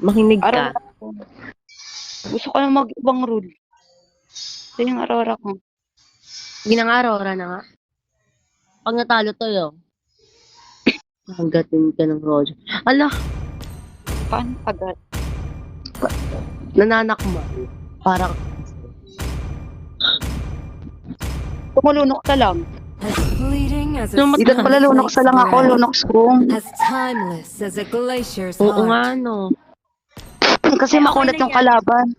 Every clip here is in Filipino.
Makinig ka. Aurora ko. Gusto ko na mag-ibang rule. Ito yung Aurora ko. Ginang-Aurora na nga. Pag natalo to yun, hanggatin ka ng Roger. Ala, Paano agad? nananakma. Parang, Tumulunok ka lang. Fleeting as a Nung Dito pala lunok sa lang ako, lunok room. as timeless as a glacier's oo heart. nga no. Kasi makunat yung kalaban.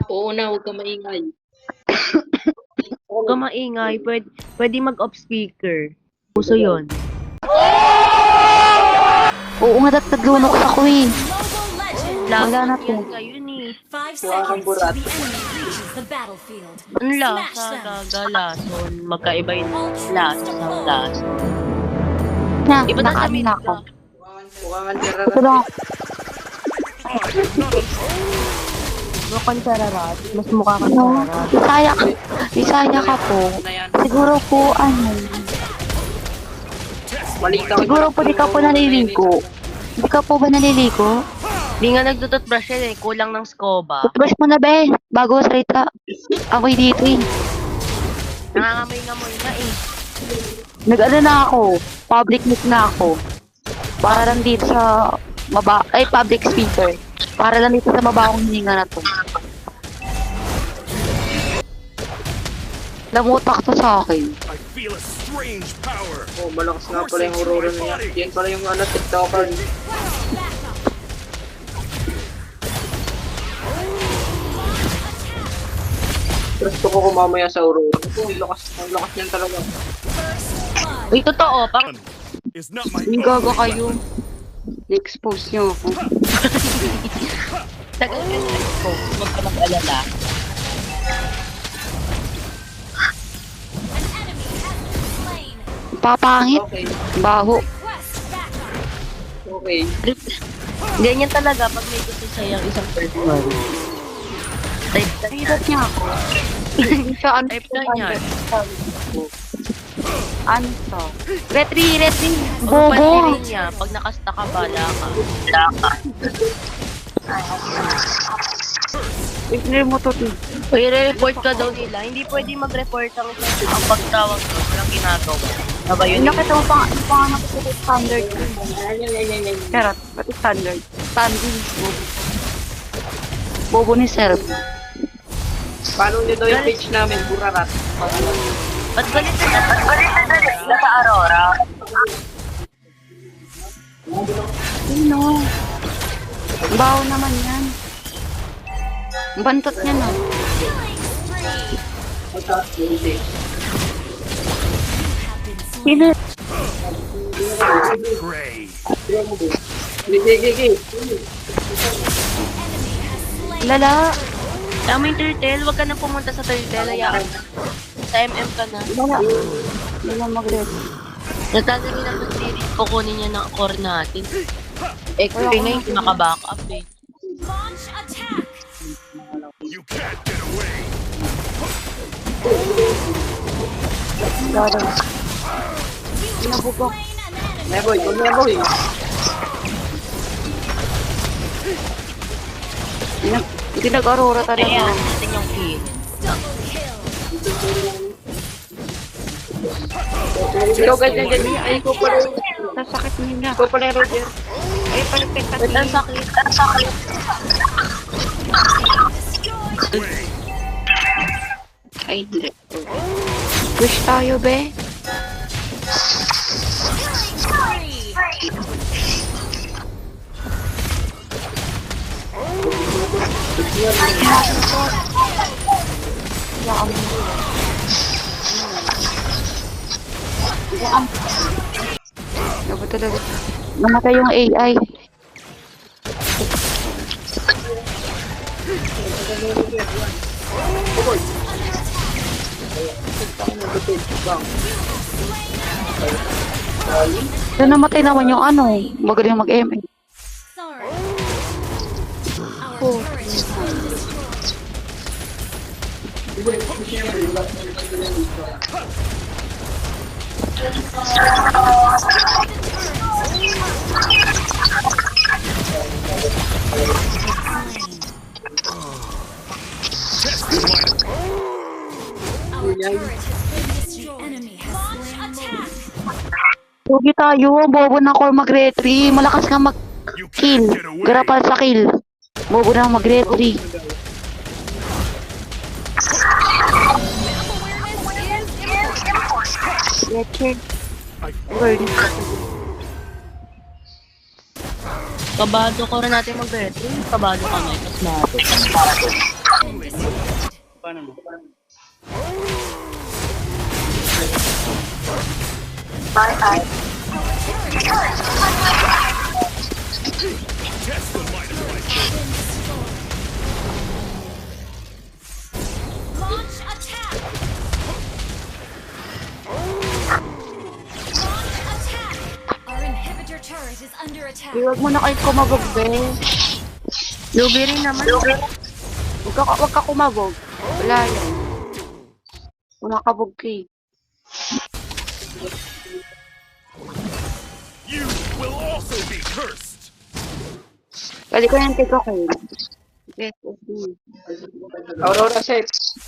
Oo na, huwag ka maingay. Huwag ka maingay. Pwede mag-off speaker. Puso yun. Oo nga, tatlunok ako eh. Mobile Legends! Wala na Last to. yan ngayon eh. 5 seconds till the enemy reaches the battlefield. Ang Smash lasa, them! gaga, lason. Magkaiba yung lasa sa lason. Na, Iba na sa nakaano na ako. Mukhang tira Ito lang. Mukhang sararat. Mas mukha kang Ano? sararat. Bisaya ka po. na yan. Siguro po, Mali ka. siguro po di ka po naliligo. Di ka po ba naliligo? Di nga nagtututbrush yan eh. Kulang ng scoba. Toothbrush mo na be, bago salita. Ako'y dito eh. Nangangamoy-ngamoy na eh. Nag-ano na ako, public mic na ako. Para lang dito sa public speaker. Para lang dito sa mabawang hininga na to. Namutak to sa akin. I feel a strange power. Oh, malakas nga pala yung Aurora na yan. Yan pala yung TikToker. Gusto ko kumamaya sa Aurora. Ito, ang lakas niyan talaga. Uy, totoo. Pang Is not my Yung gago kayo. I-expose nyo ako. tagal ka na ko. Huwag ka mag-alala. Papangit. Okay, Baho. okay. Ganyan talaga pag may gusto sa'yang isang person. Type ka niya. Hirap niya ako. Siya ano Type ka niya. Ano to? Retry! Bobo! Bobo! Niya, pag nakasta ka, bala ka. Ignore mo to. Uy, re-report ka daw nila. Hindi pwede mag-report ang pagtawag ko. Walang ginagawa. Diba yun? Nakita mo pa nga ko sa standard. Pero, pati standard. Standing. Bobo ni Sir. Paano nyo daw yung page namin? Burarat. Ba't galit na sila sa Aurora? Sino? Baho naman yan. Bantot niya na. Sino? Gray. Gigi. Lala. Tama yung turtle. Huwag ka na pumunta sa turtle. Hayaan ka. Sa MM ka na. Lala. Lala mag-red. Nagtatanong na kung series. Kukunin niya ng core natin. XP na yung maka-backup eh. Launch attack! You can't get away. Lala. Slain an enemy! Neboy, kung Neboy. Hindi nag-aurora talaga. Ayan, natin yung key. Double kill! Ikaw ganyan. Ay, ko pala. Sasakit nila. Ikaw pala yung Roger. Ay, palit ka Ba't ang sakit? Ang sakit. Away. Ay, hindi. Push tayo, be. Dapat talaga. Namatay yung AI. So, namatay naman yung ano. Magaling mag-MA. Sorry. Our turret has been destroyed. yan. turret has been destroyed. Enemy has slain Lord. Lugi tayo, bobo na ako mag-retry. Malakas nga You mag-kill. can't get away. Garapal sa kill. Bobo na mag-retry. Let's Kabado ko rin natin mag-retry. Kabado kami. Tapos nato. Been destroyed. Test the might of my sword. Been destroyed. Launch attack. Launch attack. Our inhibitor turret is under attack. Huwag mo na kayo kumabog, be. Lugi rin naman. Huwag ka kumabog. Wala yan. Kumakabog ka eh. You will also be cursed. Pwede ko yan take ako. Yes, okay. Aurora set.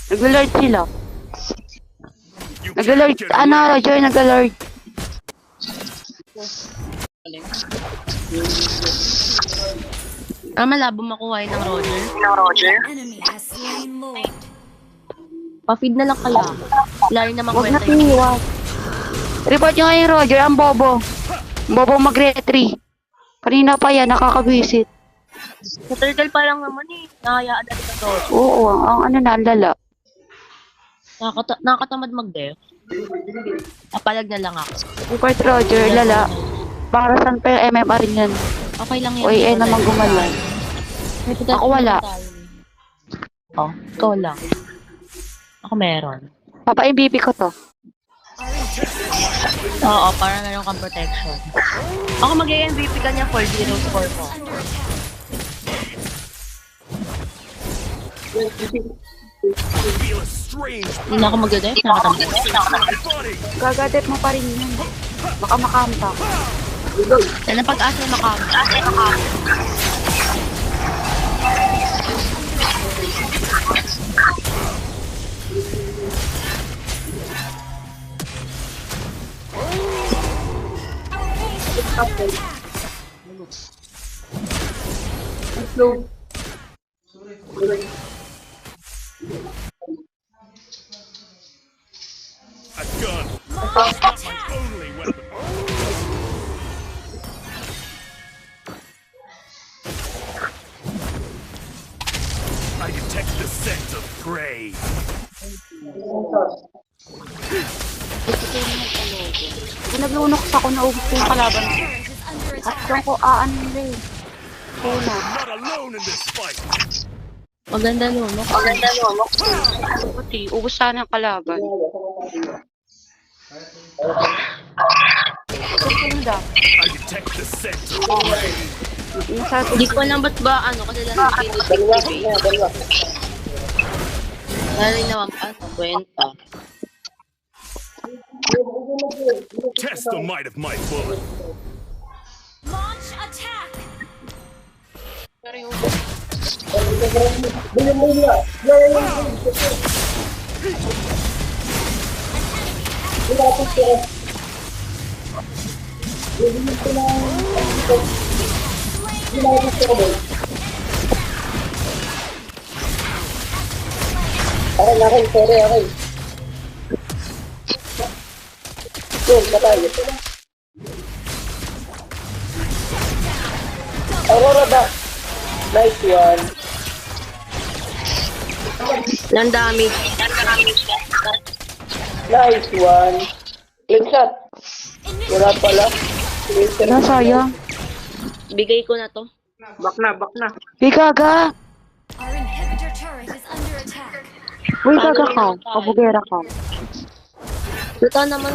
Nag-lord sila. You Nag-lord. can't get away. Ano, Roger, nag-lord. Malabo makuha ng Roger. Enemy has slain Lord. Pa-feed na lang kaya. Wala rin naman Huwag na kwenta yun. tiniwan. Report nyo ngayon, Roger, ang bobo. Bobo mag-retry. Kanina pa yan, nakakabisit. Sa turtle pa lang naman eh. Nahayaan natin ang Roger. Oo, ang ano na, ang lala. Nakakatamad mag-def. Napalag na lang ako. Report Roger, lala. Para saan pa yung MMR rin yan? Okay lang yan. O eh naman gumalan. May putas Ako wala. naman tayo. Oh, ikaw lang. Ako meron. Papa-MVP ko to. Oo, para meron kang protection. Ako mag-MVP ka niya 4-0 score ko. Under attack. Feel a strange Hindi na ako mag-def. Nakatamad. my body. Gagadet mo pa rin yun. Baka makamta. Yan ang pag-asa yung makakam. Slow. A gun. Launch attack. Only weapon. I detect the scent of prey. Kung naglunok ako, naubos ko yung kalaban. Turret is under At attack. doon ko aanin nila eh. Una. Not alone in this fight. Maganda lunok. Pati, ubos sana ang kalaban. Ganda. I detect the scent of prey. Hindi ko alam ba't ba kasi lang sa pinag-TV. Lalo naman pa sa kwenta. Test the might of my bullet. Launch attack. Aurora ba? Nice one. Ilang damage. Nice one. Clean shot. Wala pala. Wala, sayang. Bigay ko na to. Back na. Uy, gaga! Our inhibitor turret is under attack. Uy, gaga ka. Kabugera ka. Totoo naman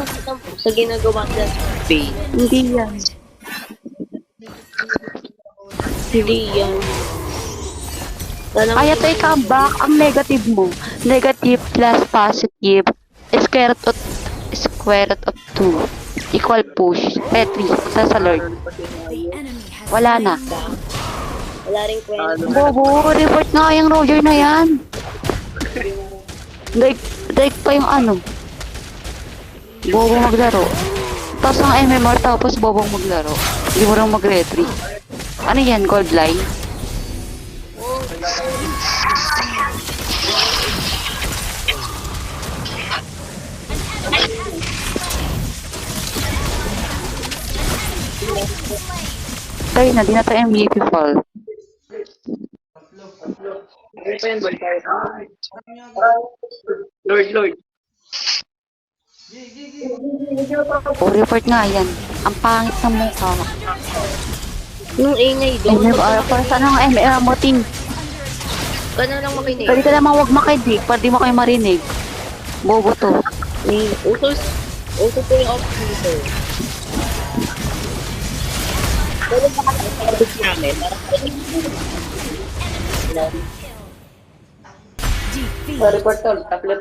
sa ginagawa sa Spain. Hindi yan. Hindi yan. Kaya tayo comeback. Ang negative mo. Negative plus positive. Square root of 2. Equal push. Petri. Sa Lord. The enemy has Wala na. slain Lord. Wala rin kwenta. Bobo, report nga yung Roger na yan. Drake pa yung ano. Bobo maglaro. Tapos ang MMR tapos bobong maglaro. Hindi mo lang mag-retry. Ano yan? Gold line? Tayo na, di na tayo MVP fall. Ano pa yan, balik tayo. Lord. O, report nga yan. Ang pangit ng mukha. Nung ingay doon. MMR, para saan ang MMR mo, team? Ka na lang makinig. Pwede ka naman huwag makinig, para di mo kayo marinig. Bobo to. Uso po yung off-season. Pero baka na-edit namin. Defeat. Report tol, tapos